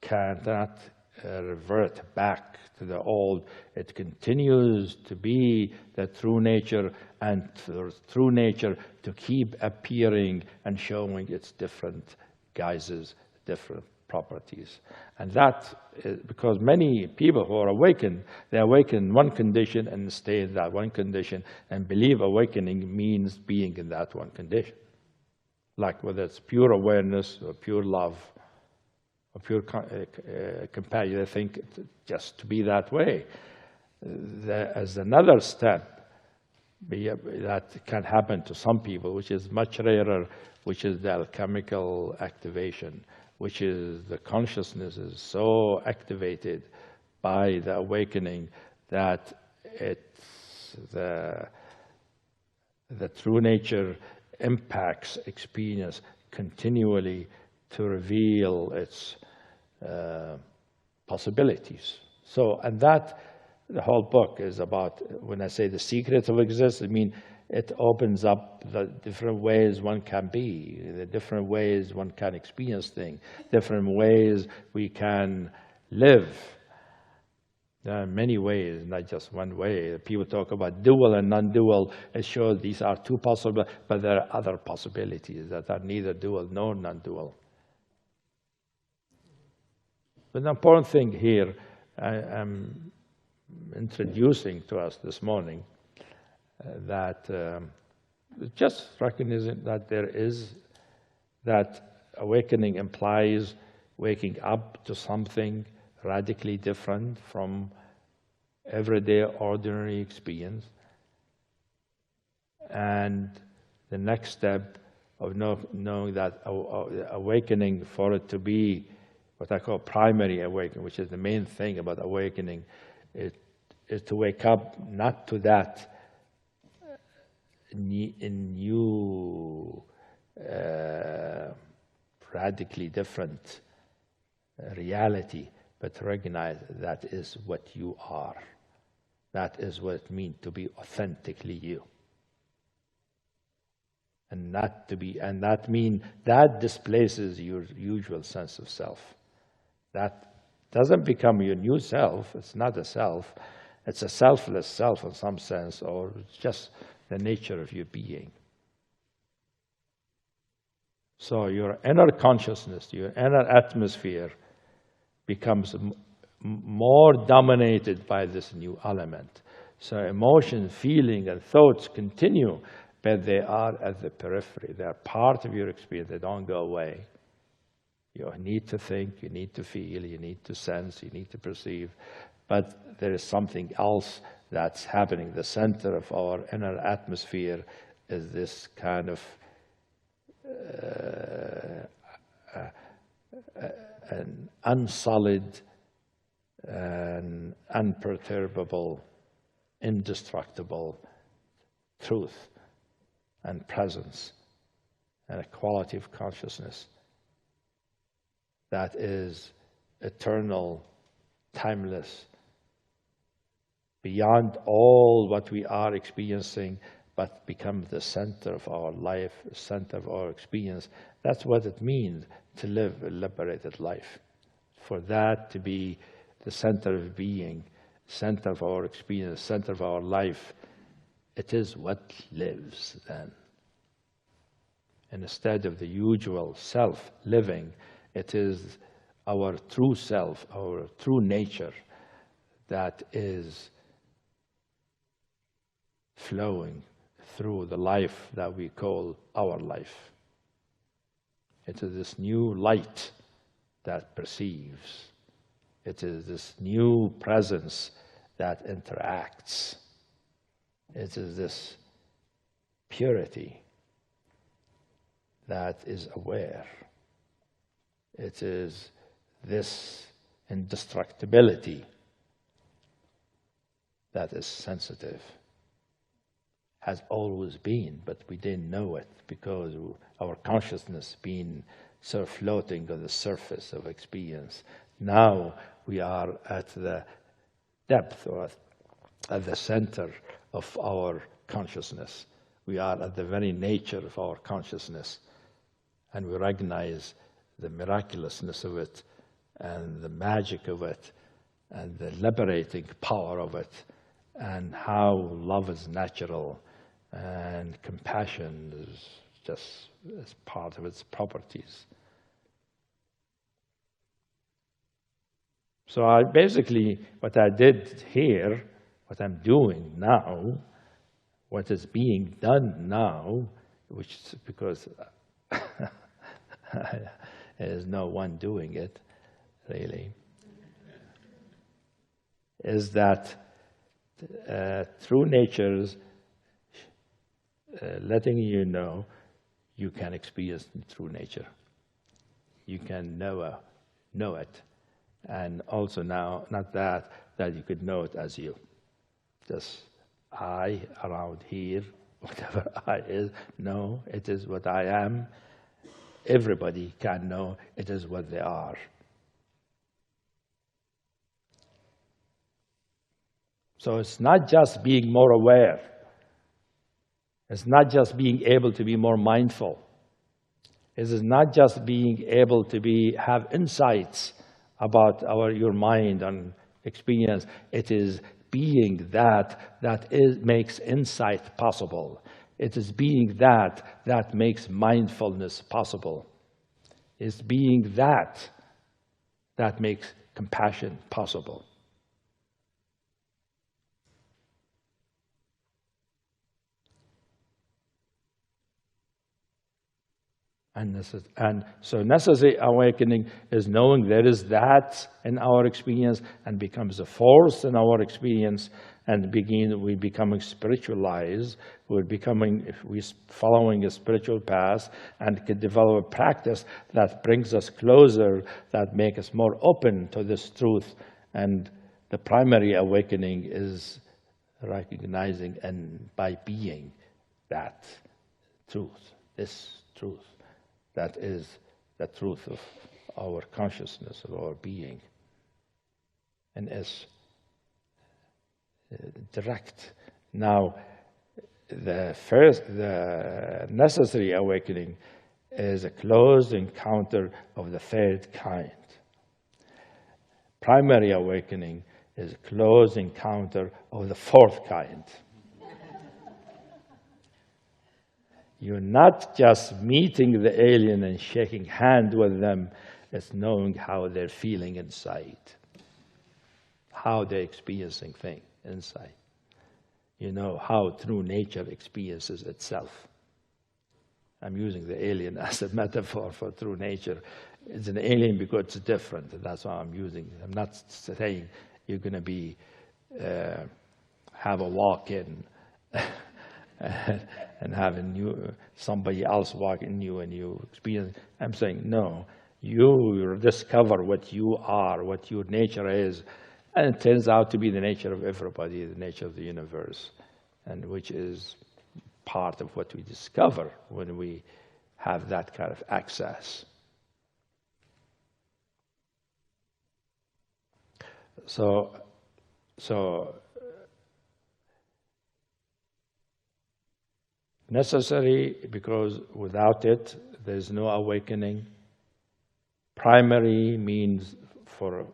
cannot revert back to the old. It continues to be the true nature, and the true nature to keep appearing and showing its different guises, different properties. And that is because many people who are awakened, they awaken in one condition and stay in that one condition and believe awakening means being in that one condition. Like whether it's pure awareness or pure love or pure compassion, they think just to be that way. As another step that can happen to some people, which is much rarer, which is the alchemical activation, which is the consciousness is so activated by the awakening that the true nature impacts experience continually to reveal its possibilities. So, and that, the whole book is about, when I say the secret of existence, I mean, it opens up the different ways one can be, the different ways one can experience things, different ways we can live. There are many ways, not just one way. People talk about dual and non-dual. It shows these are two possible, but there are other possibilities that are neither dual nor non-dual. But the important thing here I am introducing to us this morning, that just recognizing that there is, that awakening implies waking up to something radically different from everyday ordinary experience. And the next step of knowing that awakening, for it to be what I call primary awakening, which is the main thing about awakening, is to wake up not to that new, radically different reality, but to recognize that is what you are. That is what it means to be authentically you. And not to be, and that means that displaces your usual sense of self. That doesn't become your new self. It's not a self. It's a selfless self in some sense, or it's just the nature of your being. So your inner consciousness, your inner atmosphere becomes more dominated by this new element. So emotion, feeling, and thoughts continue, but they are at the periphery. They are part of your experience. They don't go away. You need to think, you need to feel, you need to sense, you need to perceive. But there is something else that's happening. The center of our inner atmosphere is this kind of an unsullied and unperturbable, indestructible truth and presence and a quality of consciousness that is eternal, timeless, beyond all what we are experiencing, but becomes the center of our life, the center of our experience. That's what it means to live a liberated life. For that to be the center of being, center of our experience, center of our life, It is what lives then. And instead of the usual self living, it is our true self, our true nature that is flowing through the life that we call our life. It is this new light that perceives. It is this new presence that interacts. It is this purity that is aware. It is this indestructibility that is sensitive. Has always been, but we didn't know it because our consciousness being sort of floating on the surface of experience. Now we are at the depth or at the center of our consciousness. We are at the very nature of our consciousness, and we recognize the miraculousness of it and the magic of it and the liberating power of it, and how love is natural and compassion is just as part of its properties. So what I did here, what I'm doing now, what is being done now, which is because there's no one doing it, really, is that through nature's letting you know you can experience true nature. You can know it. And also now, not that you could know it as you. Just I around here, whatever I is, no, it is what I am. Everybody can know it is what they are. So it's not just being more aware. It's not just being able to be more mindful. It is not just being able to have insights about your mind and experience. It is being that makes insight possible. It is being that makes mindfulness possible. It's being that makes compassion possible. And so necessary awakening is knowing there is that in our experience and becomes a force in our experience, and we becoming spiritualized. If we're following a spiritual path and can develop a practice that brings us closer, that makes us more open to this truth. And the primary awakening is recognizing and by being that truth, this truth. That is the truth of our consciousness, of our being, and is direct. Now, the necessary awakening is a closed encounter of the third kind. Primary awakening is a closed encounter of the fourth kind. You're not just meeting the alien and shaking hands with them, it's knowing how they're feeling inside, how they're experiencing things inside. You know how true nature experiences itself. I'm using the alien as a metaphor for true nature. It's an alien because it's different, and that's why I'm using it. I'm not saying you're going to have a walk-in and having somebody else walk in you and you experience. I'm saying, no, you discover what you are, what your nature is, and it turns out to be the nature of everybody, the nature of the universe, and which is part of what we discover when we have that kind of access. So necessary because without it, there's no awakening. Primary means for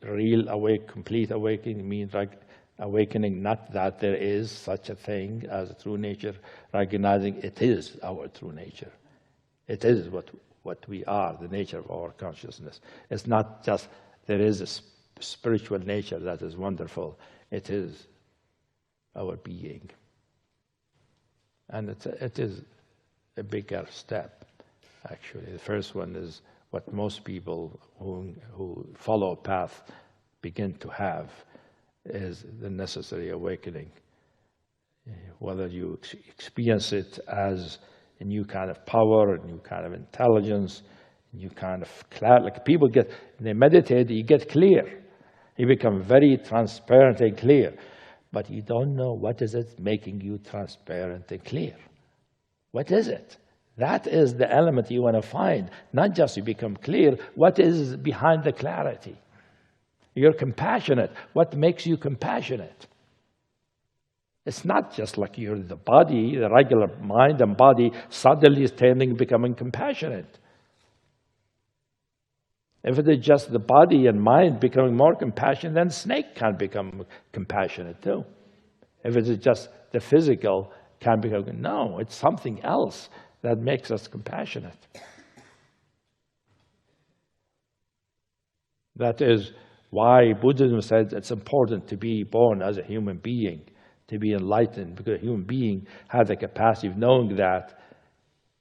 real complete awakening means like Awakening, not that there is such a thing as a true nature, recognizing it is our true nature. It is what we are, the nature of our consciousness. It's not just there is a spiritual nature that is wonderful. It is our being. And it is a bigger step, actually. The first one is what most people who follow a path begin to have, is the necessary awakening. Whether you experience it as a new kind of power, a new kind of intelligence, a new kind of clarity. Like people get, they meditate, you get clear. You become very transparent and clear. But you don't know what is it making you transparent and clear. What is it? That is the element you want to find. Not just you become clear, what is behind the clarity? You're compassionate. What makes you compassionate? It's not just like you're the body, the regular mind and body suddenly is becoming compassionate. If it is just the body and mind becoming more compassionate, then snake can become compassionate too. If it is just the physical, can become, no, it's something else that makes us compassionate. That is why Buddhism says it's important to be born as a human being, to be enlightened, because a human being has the capacity of knowing that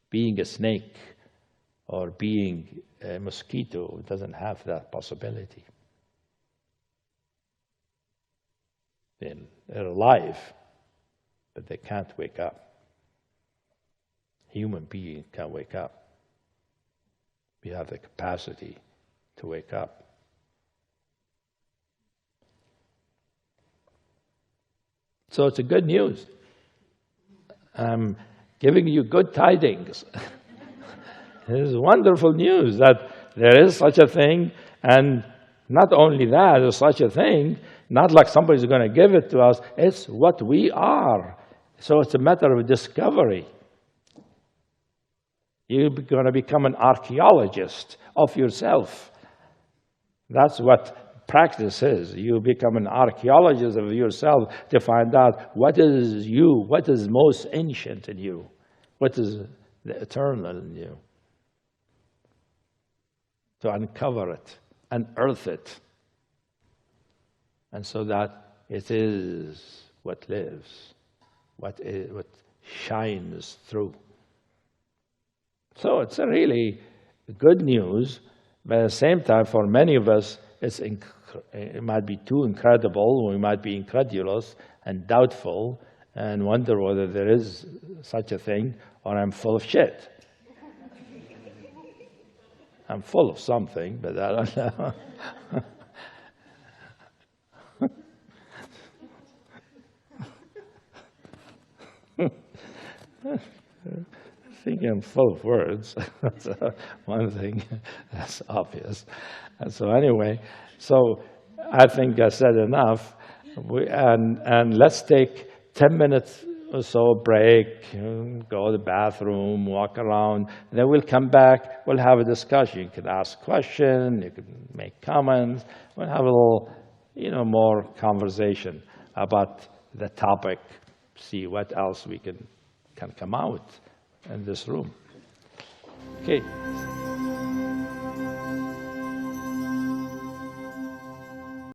being a snake or being a mosquito doesn't have that possibility. They're alive, but they can't wake up. Human being can wake up. We have the capacity to wake up. So it's a good news. I'm giving you good tidings. It is wonderful news that there is such a thing, and not only that, there's such a thing, not like somebody's going to give it to us, it's what we are. So it's a matter of discovery. You're going to become an archaeologist of yourself. That's what practice is. You become an archaeologist of yourself to find out what is you, what is most ancient in you, what is the eternal in you. To uncover it, unearth it, and so that it is what lives, what shines through. So it's a really good news, but at the same time, for many of us, it might be too incredible. We might be incredulous and doubtful and wonder whether there is such a thing, or I'm full of shit. I'm full of something, but I don't know. I think I'm full of words. That's one thing that's obvious. And so anyway, so I think I said enough. And let's take 10 minutes or so break, go to the bathroom, walk around, and then we'll come back, we'll have a discussion. You can ask questions, you can make comments, we'll have a little, more conversation about the topic, see what else we can come out in this room. Okay.